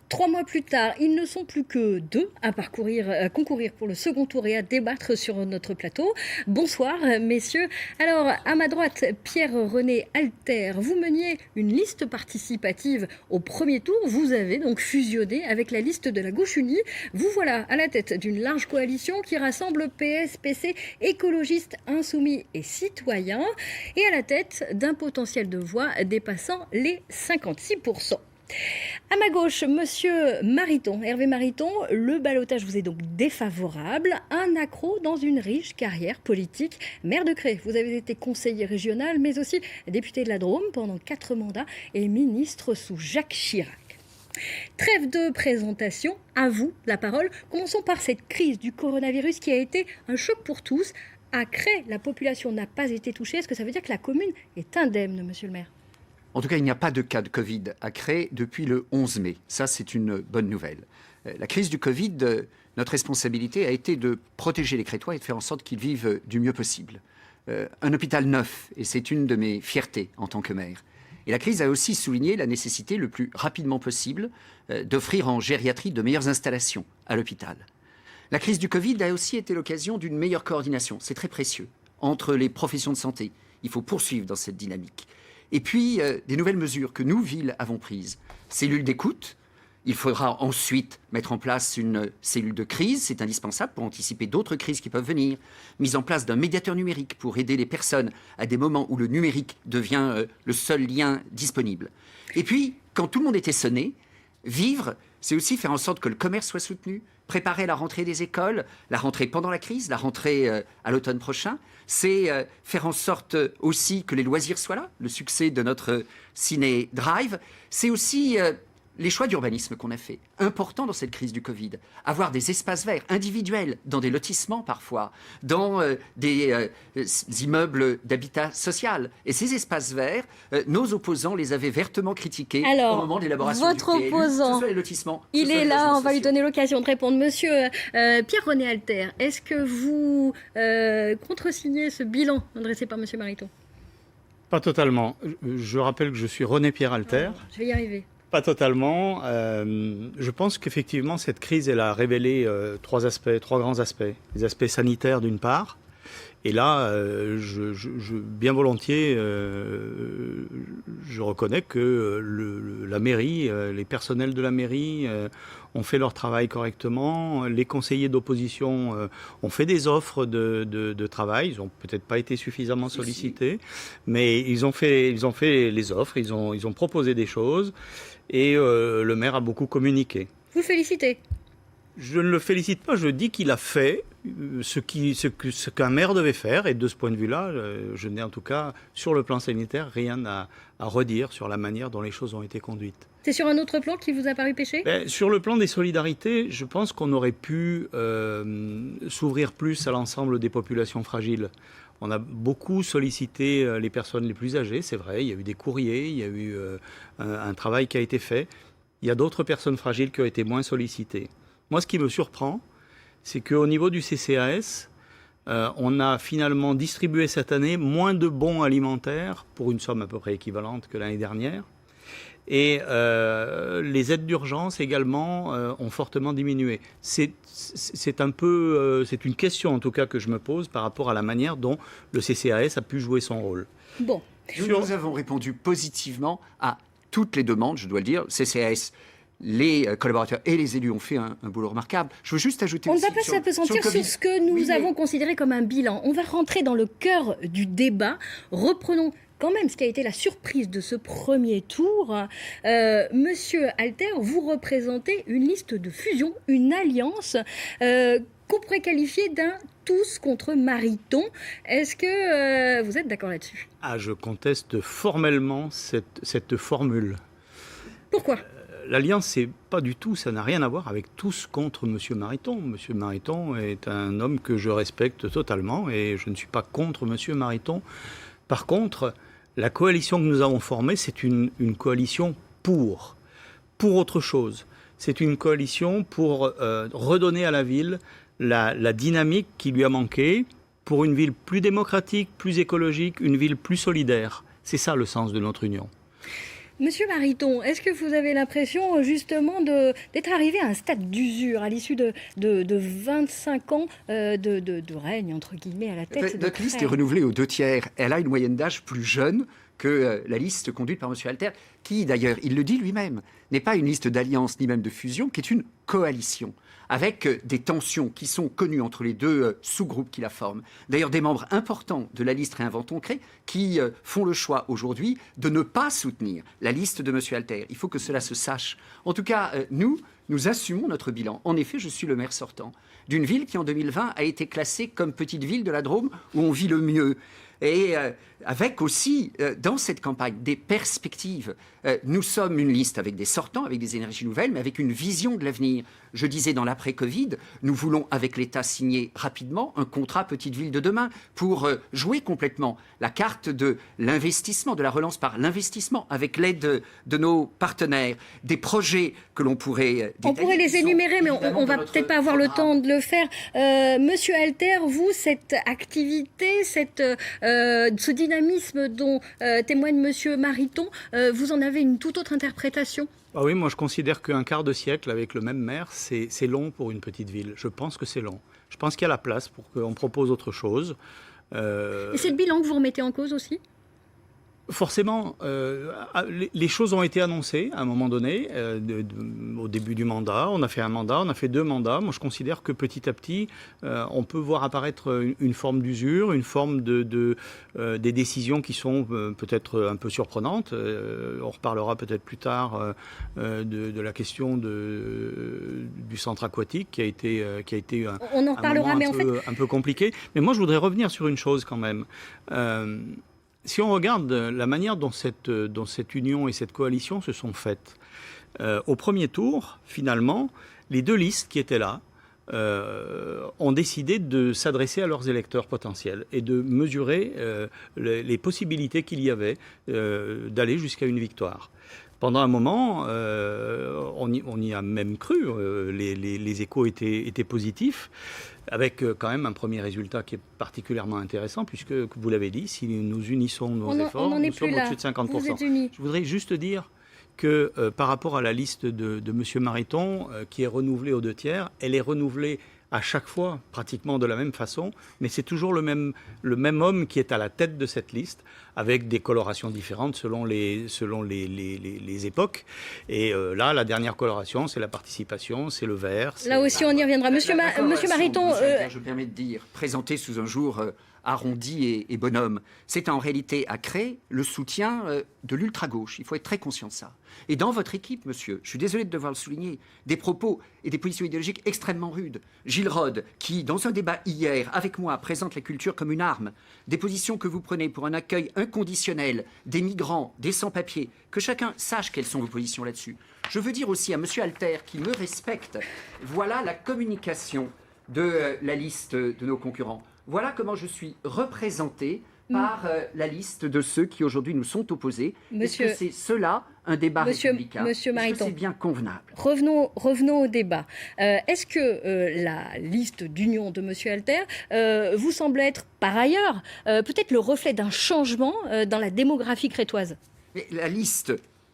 3 mois plus tard, ils ne sont plus que 2 à concourir pour le second tour et à débattre sur notre plateau. Bonsoir, messieurs. Alors, à ma droite, Pierre-René Alter, vous meniez une liste participative au premier tour. Vous avez donc fusionné avec la liste de la Gauche Unie. Vous voilà à la tête d'une large coalition qui rassemble PS, PC, écologistes, insoumis et citoyens, et à la tête d'un potentiel de voix dépassant les 56%. À ma gauche, monsieur Mariton, Hervé Mariton, le ballottage vous est donc défavorable, un accro dans une riche carrière politique. Maire de Cré, vous avez été conseiller régional, mais aussi député de la Drôme pendant 4 mandats et ministre sous Jacques Chirac. Trêve de présentation, à vous la parole. Commençons par cette crise du coronavirus qui a été un choc pour tous. À Cré, la population n'a pas été touchée. Est-ce que ça veut dire que la commune est indemne, monsieur le maire ? En tout cas, il n'y a pas de cas de Covid à Cré depuis le 11 mai. Ça, c'est une bonne nouvelle. La crise du Covid, notre responsabilité a été de protéger les Crétois et de faire en sorte qu'ils vivent du mieux possible. Un hôpital neuf, et c'est une de mes fiertés en tant que maire. Et la crise a aussi souligné la nécessité le plus rapidement possible d'offrir en gériatrie de meilleures installations à l'hôpital. La crise du Covid a aussi été l'occasion d'une meilleure coordination, c'est très précieux, entre les professions de santé. Il faut poursuivre dans cette dynamique. Et puis, des nouvelles mesures que nous, villes, avons prises. Cellule d'écoute. Il faudra ensuite mettre en place une cellule de crise. C'est indispensable pour anticiper d'autres crises qui peuvent venir. Mise en place d'un médiateur numérique pour aider les personnes à des moments où le numérique devient le seul lien disponible. Et puis, quand tout le monde était sonné, vivre, c'est aussi faire en sorte que le commerce soit soutenu, préparer la rentrée des écoles, la rentrée pendant la crise, la rentrée à l'automne prochain. C'est faire en sorte aussi que les loisirs soient là, le succès de notre Ciné Drive. C'est aussi les choix d'urbanisme qu'on a fait, important dans cette crise du Covid. Avoir des espaces verts individuels, dans des lotissements parfois, dans des immeubles d'habitat social. Et ces espaces verts, nos opposants les avaient vertement critiqués au moment de l'élaboration du votre PLU, opposant, ce soit les lotissements, il est là, on va lui sociaux. donner l'occasion de répondre. Monsieur Pierre-René Alter, est-ce que vous contresignez ce bilan dressé par monsieur Mariton ? Pas totalement. Je rappelle que je suis René Pierre Alter. Je vais y arriver. Pas totalement. Je pense qu'effectivement, cette crise, elle a révélé trois grands aspects. Les aspects sanitaires d'une part. Et là, bien volontiers, je reconnais que la mairie, les personnels de la mairie ont fait leur travail correctement. Les conseillers d'opposition ont fait des offres de travail. Ils n'ont peut-être pas été suffisamment sollicités, mais ils ont fait les offres. Ils ont proposé des choses. Et le maire a beaucoup communiqué. Vous félicitez. Je ne le félicite pas, je dis qu'il a fait ce qu'un maire devait faire. Et de ce point de vue-là, je n'ai en tout cas, sur le plan sanitaire, rien à redire sur la manière dont les choses ont été conduites. C'est sur un autre plan qui vous a paru péché ? Sur le plan des solidarités, je pense qu'on aurait pu s'ouvrir plus à l'ensemble des populations fragiles. On a beaucoup sollicité les personnes les plus âgées, c'est vrai. Il y a eu des courriers, il y a eu un travail qui a été fait. Il y a d'autres personnes fragiles qui ont été moins sollicitées. Moi, ce qui me surprend, c'est qu'au niveau du CCAS, on a finalement distribué cette année moins de bons alimentaires, pour une somme à peu près équivalente que l'année dernière. Et les aides d'urgence également ont fortement diminué. C'est une question en tout cas que je me pose par rapport à la manière dont le CCAS a pu jouer son rôle. Bon. Nous avons répondu positivement à toutes les demandes, je dois le dire. CCAS, les collaborateurs et les élus ont fait un boulot remarquable. Je veux juste ajouter On ne aussi va pas s'apesantir sur ce que nous avons considéré comme un bilan. On va rentrer dans le cœur du débat. Reprenons quand même ce qui a été la surprise de ce premier tour. Monsieur Alter, vous représentez une liste de fusion, une alliance qu'on pourrait qualifier d'un tous contre Mariton. Est-ce que vous êtes d'accord là-dessus ? Je conteste formellement cette formule. Pourquoi ? L'alliance, c'est pas du tout, ça n'a rien à voir avec tous contre M. Mariton. M. Mariton est un homme que je respecte totalement et je ne suis pas contre M. Mariton. Par contre, la coalition que nous avons formée, c'est une coalition pour autre chose. C'est une coalition pour redonner à la ville la dynamique qui lui a manqué, pour une ville plus démocratique, plus écologique, une ville plus solidaire. C'est ça le sens de notre union. Monsieur Mariton, est-ce que vous avez l'impression justement d'être arrivé à un stade d'usure à l'issue de 25 ans de règne, entre guillemets, à la tête de Notre liste est Crève? renouvelée aux 2/3. Elle a une moyenne d'âge plus jeune que la liste conduite par M. Alter, qui d'ailleurs, il le dit lui-même, n'est pas une liste d'alliance ni même de fusion, qui est une coalition, avec des tensions qui sont connues entre les deux sous-groupes qui la forment. D'ailleurs, des membres importants de la liste Réinventons Cré qui font le choix aujourd'hui de ne pas soutenir la liste de M. Alter. Il faut que cela se sache. En tout cas, nous assumons notre bilan. En effet, je suis le maire sortant d'une ville qui, en 2020, a été classée comme petite ville de la Drôme où on vit le mieux. Et avec aussi, dans cette campagne, des perspectives. Nous sommes une liste avec des sortants, avec des énergies nouvelles, mais avec une vision de l'avenir. Je disais dans l'après-Covid, nous voulons, avec l'État, signer rapidement un contrat Petite Ville de demain pour jouer complètement la carte de l'investissement, de la relance par l'investissement, avec l'aide de nos partenaires, des projets que l'on pourrait détailler. On pourrait les énumérer, mais on va peut-être pas avoir le temps de le faire. Monsieur Alter, vous, cette activité, ce dynamisme dont témoigne Monsieur Mariton, vous en avez une toute autre interprétation? Ah oui, moi je considère qu'un quart de siècle avec le même maire, c'est long pour une petite ville. Je pense que c'est long. Je pense qu'il y a la place pour qu'on propose autre chose. Et c'est le bilan que vous remettez en cause aussi? Forcément, les choses ont été annoncées à un moment donné, au début du mandat. On a fait un mandat, on a fait 2 mandats. Moi, je considère que petit à petit, on peut voir apparaître une forme d'usure, une forme des décisions qui sont peut-être un peu surprenantes. On reparlera peut-être plus tard de la question du centre aquatique qui a été On en reparlera, mais en fait, un peu compliqué. Mais moi, je voudrais revenir sur une chose quand même. Si on regarde la manière dont cette union et cette coalition se sont faites, au premier tour, finalement, les 2 listes qui étaient là ont décidé de s'adresser à leurs électeurs potentiels et de mesurer les possibilités qu'il y avait d'aller jusqu'à une victoire. Pendant un moment, on y a même cru, les échos étaient positifs, avec quand même un premier résultat qui est particulièrement intéressant, puisque, vous l'avez dit, si nous unissons nos efforts, nous sommes au-dessus de 50%. Vous êtes unis. Je voudrais juste dire que par rapport à la liste de M. Mariton, qui est renouvelée aux 2/3, elle est renouvelée à chaque fois pratiquement de la même façon, mais c'est toujours le même homme qui est à la tête de cette liste, avec des colorations différentes selon les époques. Et là, la dernière coloration, c'est la participation, c'est le vert. Là aussi, on y reviendra. Monsieur Mariton... Je me permets de dire, présenté sous un jour arrondi et bonhomme, c'est en réalité à créer le soutien de l'ultra-gauche. Il faut être très conscient de ça. Et dans votre équipe, monsieur, je suis désolé de devoir le souligner, des propos et des positions idéologiques extrêmement rudes. Gilles Rode, qui, dans un débat hier, avec moi, présente la culture comme une arme, des positions que vous prenez pour un accueil inconditionnel des migrants, des sans-papiers, que chacun sache quelles sont vos positions là-dessus. Je veux dire aussi à monsieur Alter, qui me respecte, voilà la communication de la liste de nos concurrents. Voilà comment je suis représenté par la liste de ceux qui aujourd'hui nous sont opposés. Est-ce que c'est cela un débat républicain? Monsieur Mariton, c'est bien convenable? Revenons au débat. Est-ce que la liste d'union de monsieur Alter vous semble être par ailleurs peut-être le reflet d'un changement dans la démographie crétoise? Mais la liste,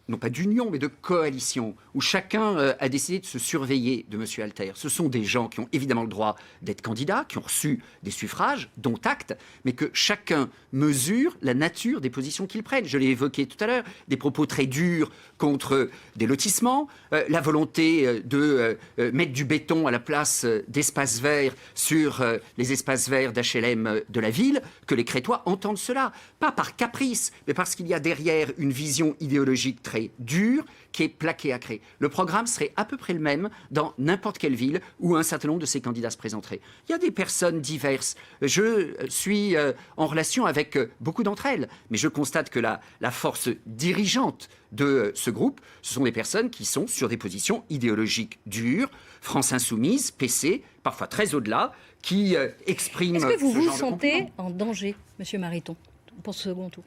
non pas d'union, mais de coalition, où chacun a décidé de se surveiller de M. Alter. Ce sont des gens qui ont évidemment le droit d'être candidats, qui ont reçu des suffrages, dont acte, mais que chacun mesure la nature des positions qu'ils prennent. Je l'ai évoqué tout à l'heure, des propos très durs contre des lotissements, la volonté de mettre du béton à la place d'espaces verts sur les espaces verts d'HLM de la ville, que les Crétois entendent cela. Pas par caprice, mais parce qu'il y a derrière une vision idéologique très dure qui est plaquée à créer. Le programme serait à peu près le même dans n'importe quelle ville où un certain nombre de ces candidats se présenteraient. Il y a des personnes diverses. Je suis en relation avec beaucoup d'entre elles, mais je constate que la force dirigeante de ce groupe, ce sont des personnes qui sont sur des positions idéologiques dures, France Insoumise, PC, parfois très au-delà, qui expriment... Est-ce que vous ce vous genre de sentez comportement. en danger, monsieur Mariton, pour ce second tour?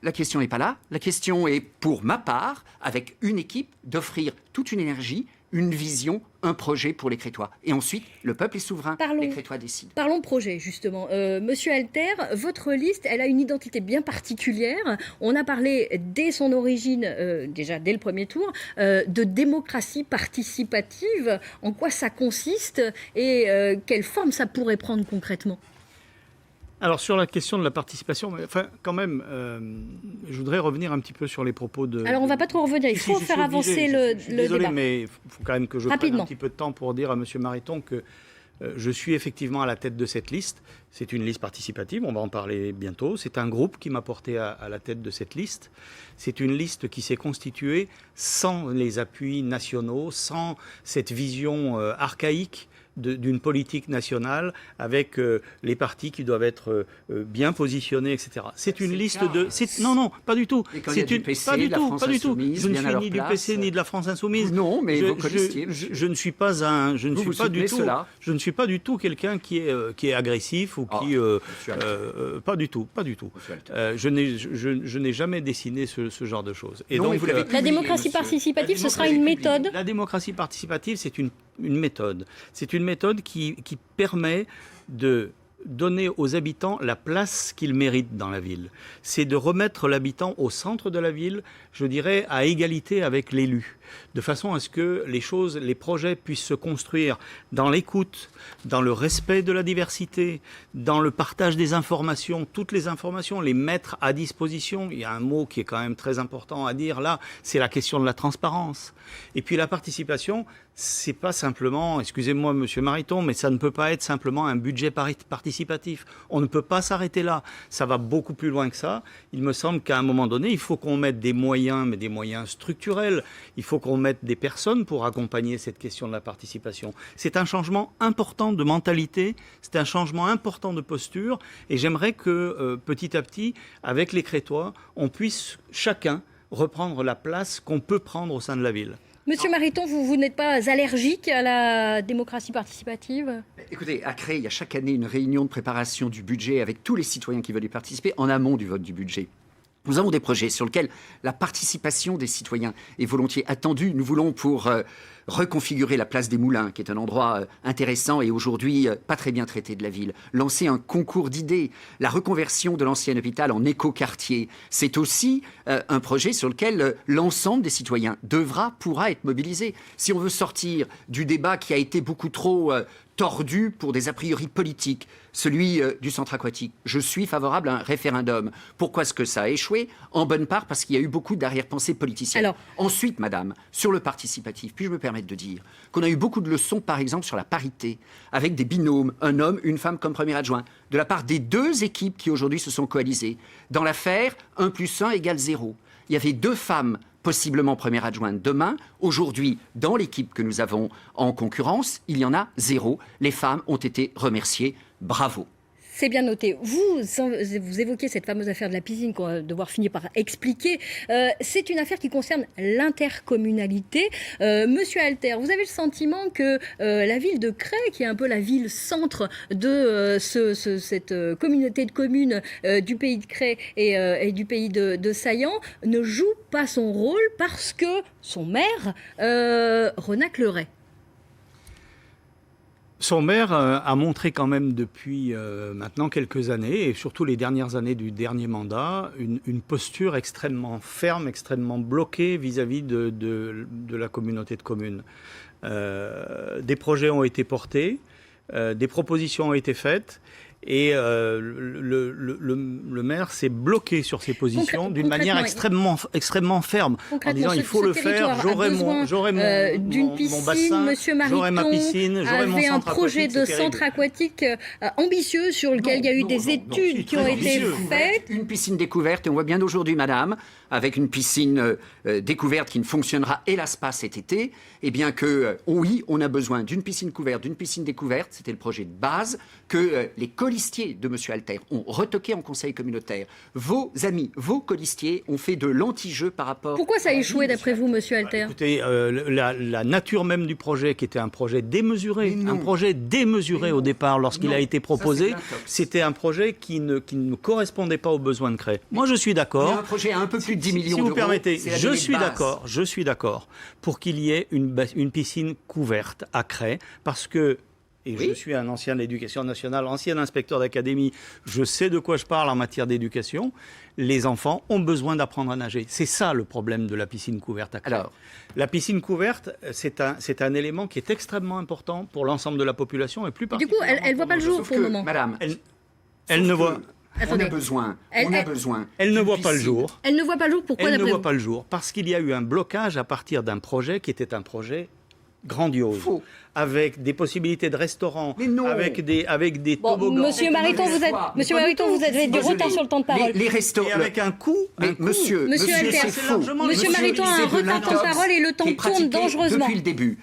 La question n'est pas là. La question est, pour ma part, avec une équipe, d'offrir toute une énergie, une vision, un projet pour les Crétois. Et ensuite, le peuple est souverain. Les Crétois décident. Parlons projet, justement. Monsieur Alter, votre liste, elle a une identité bien particulière. On a parlé dès son origine, déjà dès le premier tour, de démocratie participative. En quoi ça consiste et quelle forme ça pourrait prendre concrètement ? Alors sur la question de la participation, enfin quand même, je voudrais revenir un petit peu sur les propos de... Alors on ne va pas trop revenir, il faut faire avancer le débat. Désolé, mais il faut quand même que je prenne un petit peu de temps pour dire à M. Mariton que je suis effectivement à la tête de cette liste. C'est une liste participative, on va en parler bientôt. C'est un groupe qui m'a porté à la tête de cette liste. C'est une liste qui s'est constituée sans les appuis nationaux, sans cette vision archaïque d'une politique nationale avec les partis qui doivent être bien positionnés, etc. C'est une liste de... Non, pas du tout. C'est une... Pas du tout. Je ne suis ni du PC ni de la France Insoumise. Non, mais je ne suis pas un... Je ne suis pas du tout quelqu'un qui est agressif ou qui... pas du tout. Je n'ai jamais dessiné ce genre de choses. Et donc, la démocratie participative, ce sera une méthode. La démocratie participative, c'est une méthode. C'est une méthode qui permet de donner aux habitants la place qu'ils méritent dans la ville. C'est de remettre l'habitant au centre de la ville, je dirais, à égalité avec l'élu, de façon à ce que les projets puissent se construire dans l'écoute, dans le respect de la diversité, dans le partage des informations, toutes les informations, les mettre à disposition. Il y a un mot qui est quand même très important à dire là, c'est la question de la transparence. Et puis la participation, c'est pas simplement, excusez-moi Monsieur Mariton, mais ça ne peut pas être simplement un budget participatif. On ne peut pas s'arrêter là. Ça va beaucoup plus loin que ça. Il me semble qu'à un moment donné, il faut qu'on mette des moyens, mais des moyens structurels. Il faut qu'on mette des personnes pour accompagner cette question de la participation. C'est un changement important de mentalité, c'est un changement important de posture, et j'aimerais que petit à petit, avec les Crétois, on puisse chacun reprendre la place qu'on peut prendre au sein de la ville. Monsieur Mariton, vous n'êtes pas allergique à la démocratie participative ? Écoutez, à Cré, il y a chaque année une réunion de préparation du budget avec tous les citoyens qui veulent y participer en amont du vote du budget. Nous avons des projets sur lesquels la participation des citoyens est volontiers attendue. Nous voulons pour reconfigurer la place des Moulins, qui est un endroit intéressant et aujourd'hui pas très bien traité de la ville. Lancer un concours d'idées. La reconversion de l'ancien hôpital en écoquartier. C'est aussi un projet sur lequel l'ensemble des citoyens pourra être mobilisé. Si on veut sortir du débat qui a été beaucoup trop tordu pour des a priori politiques, celui du centre aquatique. Je suis favorable à un référendum. Pourquoi est-ce que ça a échoué ? En bonne part parce qu'il y a eu beaucoup d'arrière-pensées politiciennes. Ensuite, madame, sur le participatif, puis je me permettre de dire qu'on a eu beaucoup de leçons, par exemple, sur la parité, avec des binômes, un homme, une femme comme premier adjoint, de la part des deux équipes qui aujourd'hui se sont coalisées. Dans l'affaire, 1 + 1 = 0. Il y avait 2 femmes possiblement première adjointe demain. Aujourd'hui, dans l'équipe que nous avons en concurrence, il y en a 0. Les femmes ont été remerciées. Bravo. C'est bien noté. Vous évoquez cette fameuse affaire de la piscine qu'on va devoir finir par expliquer. C'est une affaire qui concerne l'intercommunalité. Monsieur Alter, vous avez le sentiment que la ville de Cré, qui est un peu la ville centre de cette communauté de communes du pays de Cré et du pays de Saillant, ne joue pas son rôle parce que son maire renacle Ray. Son maire a montré quand même depuis maintenant quelques années, et surtout les dernières années du dernier mandat, une posture extrêmement ferme, extrêmement bloquée vis-à-vis de la communauté de communes. Des projets ont été portés, des propositions ont été faites, et le maire s'est bloqué sur ses positions d'une manière extrêmement ferme, en disant il faut le faire, j'aurai mon bassin, j'aurai ma piscine, j'aurai mon centre aquatique. Avait un projet de centre aquatique ambitieux sur lequel il y a eu des études qui ont été faites. Une piscine découverte, et on voit bien d'aujourd'hui, madame, avec une piscine découverte qui ne fonctionnera hélas pas cet été, et bien que, oui, on a besoin d'une piscine couverte, d'une piscine découverte, c'était le projet de base, que les collectivités colistiers de M. Alter ont retoqué en conseil communautaire. Vos amis, vos colistiers ont fait de l'anti-jeu par rapport... Pourquoi ça a échoué d'après vous, Monsieur Alter? Écoutez, la nature même du projet, qui était un projet démesuré, au départ lorsqu'il a été proposé, c'était un projet qui ne correspondait pas aux besoins de Cray. Moi, je suis d'accord. Il y a un projet à un peu plus de 10 millions d'euros. Si vous permettez, je suis d'accord pour qu'il y ait une piscine couverte à Cray, parce que je suis un ancien de l'éducation nationale, ancien inspecteur d'académie, je sais de quoi je parle en matière d'éducation. Les enfants ont besoin d'apprendre à nager. C'est ça le problème de la piscine couverte à Cray. Alors, la piscine couverte, c'est un élément qui est extrêmement important pour l'ensemble de la population et plus particulièrement. Du coup, elle ne voit pas le jour pour le moment. Madame, elle ne voit... Attendez. On a besoin. Elle ne voit pas le jour. Elle ne voit pas le jour, pourquoi Elle ne voit pas le jour parce qu'il y a eu un blocage à partir d'un projet qui était un projet grandiose, avec des possibilités de restaurants, avec des toboggans. Monsieur Mariton, vous avez du retard sur le temps de parole. Les restaurants. Et avec un coût. Monsieur Alter, c'est faux. Monsieur Mariton a un retard de temps de parole et le temps tourne dangereusement. Depuis le début.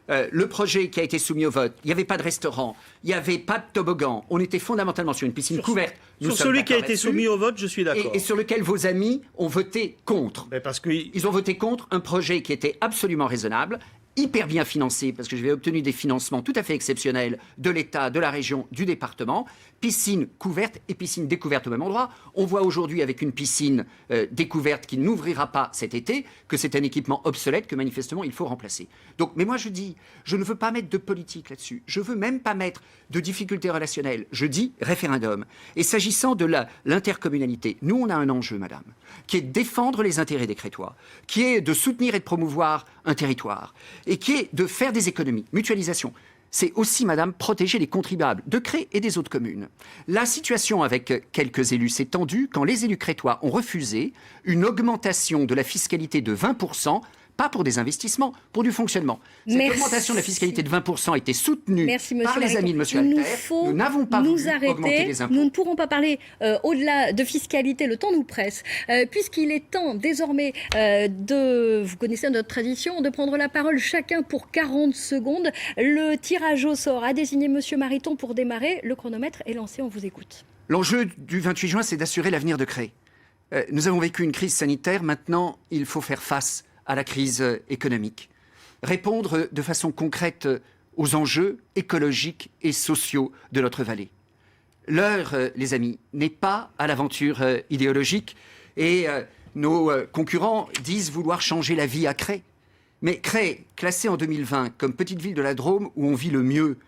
Le projet qui a été soumis au vote, il n'y avait pas de restaurant, il n'y avait pas de toboggan. On était fondamentalement sur une piscine couverte. Sur celui qui a été soumis au vote, je suis d'accord. Et sur lequel vos amis ont voté contre. Ils ont voté contre un projet qui était absolument raisonnable, hyper bien financé, parce que j'avais obtenu des financements tout à fait exceptionnels de l'État, de la région, du département. Piscine couverte et piscine découverte au même endroit. On voit aujourd'hui avec une piscine découverte qui n'ouvrira pas cet été que c'est un équipement obsolète que manifestement il faut remplacer. Donc, mais moi je dis, je ne veux pas mettre de politique là-dessus. Je veux même pas mettre de difficultés relationnelles. Je dis référendum. Et s'agissant de l'intercommunalité, nous on a un enjeu, madame, qui est de défendre les intérêts des Crétois, qui est de soutenir et de promouvoir un territoire, et qui est de faire des économies. Mutualisation. C'est aussi, madame, protéger les contribuables de Cray et des autres communes. La situation avec quelques élus s'est tendue quand les élus crétois ont refusé une augmentation de la fiscalité de 20%, pas pour des investissements, pour du fonctionnement. Cette augmentation de la fiscalité de 20% a été soutenue par les amis de M. Alter. Nous n'avons pas voulu augmenter les impôts. Nous ne pourrons pas parler au-delà de fiscalité, le temps nous presse, puisqu'il est temps désormais vous connaissez notre tradition, de prendre la parole chacun pour 40 secondes. Le tirage au sort a désigné M. Mariton pour démarrer. Le chronomètre est lancé, on vous écoute. L'enjeu du 28 juin, c'est d'assurer l'avenir de Cray. Nous avons vécu une crise sanitaire, maintenant il faut faire face à la crise économique. Répondre de façon concrète aux enjeux écologiques et sociaux de notre vallée. L'heure, les amis, n'est pas à l'aventure idéologique et nos concurrents disent vouloir changer la vie à Cray. Mais Cray, classée en 2020 comme petite ville de la Drôme où on vit le mieux,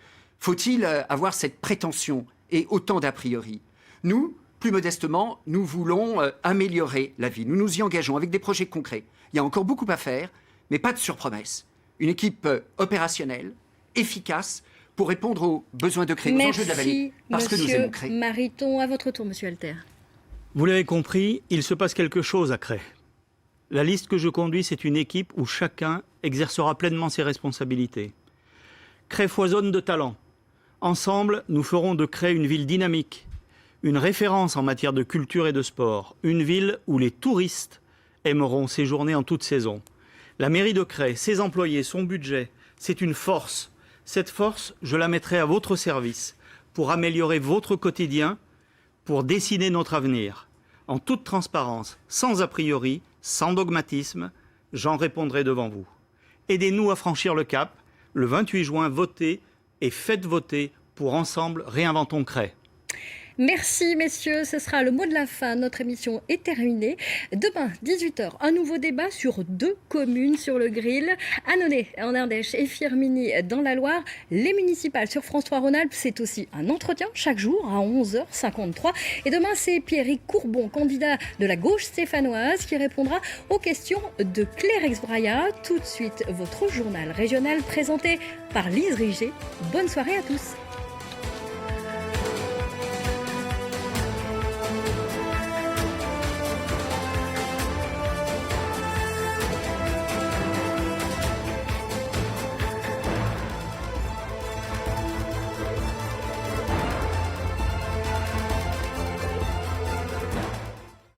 faut-il avoir cette prétention et autant d'a priori? Nous, plus modestement, nous voulons améliorer la vie. Nous nous y engageons avec des projets concrets. Il y a encore beaucoup à faire, mais pas de surpromesses. Une équipe opérationnelle, efficace, pour répondre aux besoins de Cray, aux enjeux de la vallée, parce que nous aimons Cray. Mariton, à votre tour, Monsieur Alter. Vous l'avez compris, il se passe quelque chose à Cray. La liste que je conduis, c'est une équipe où chacun exercera pleinement ses responsabilités. Cray foisonne de talents. Ensemble, nous ferons de Cray une ville dynamique, une référence en matière de culture et de sport, une ville où les touristes aimeront séjourner en toute saison. La mairie de Cray, ses employés, son budget, c'est une force. Cette force, je la mettrai à votre service pour améliorer votre quotidien, pour dessiner notre avenir. En toute transparence, sans a priori, sans dogmatisme, j'en répondrai devant vous. Aidez-nous à franchir le cap. Le 28 juin, votez et faites voter pour ensemble réinventons Cray. Merci messieurs, ce sera le mot de la fin. Notre émission est terminée. Demain, 18h, un nouveau débat sur 2 communes sur le grill. Annonay en Ardèche et Firminy dans la Loire. Les municipales sur France 3 Rhône-Alpes, c'est aussi un entretien chaque jour à 11h53. Et demain, c'est Pierrick Courbon, candidat de la gauche stéphanoise, qui répondra aux questions de Claire Exbraya. Tout de suite, votre journal régional présenté par Lise Riget. Bonne soirée à tous.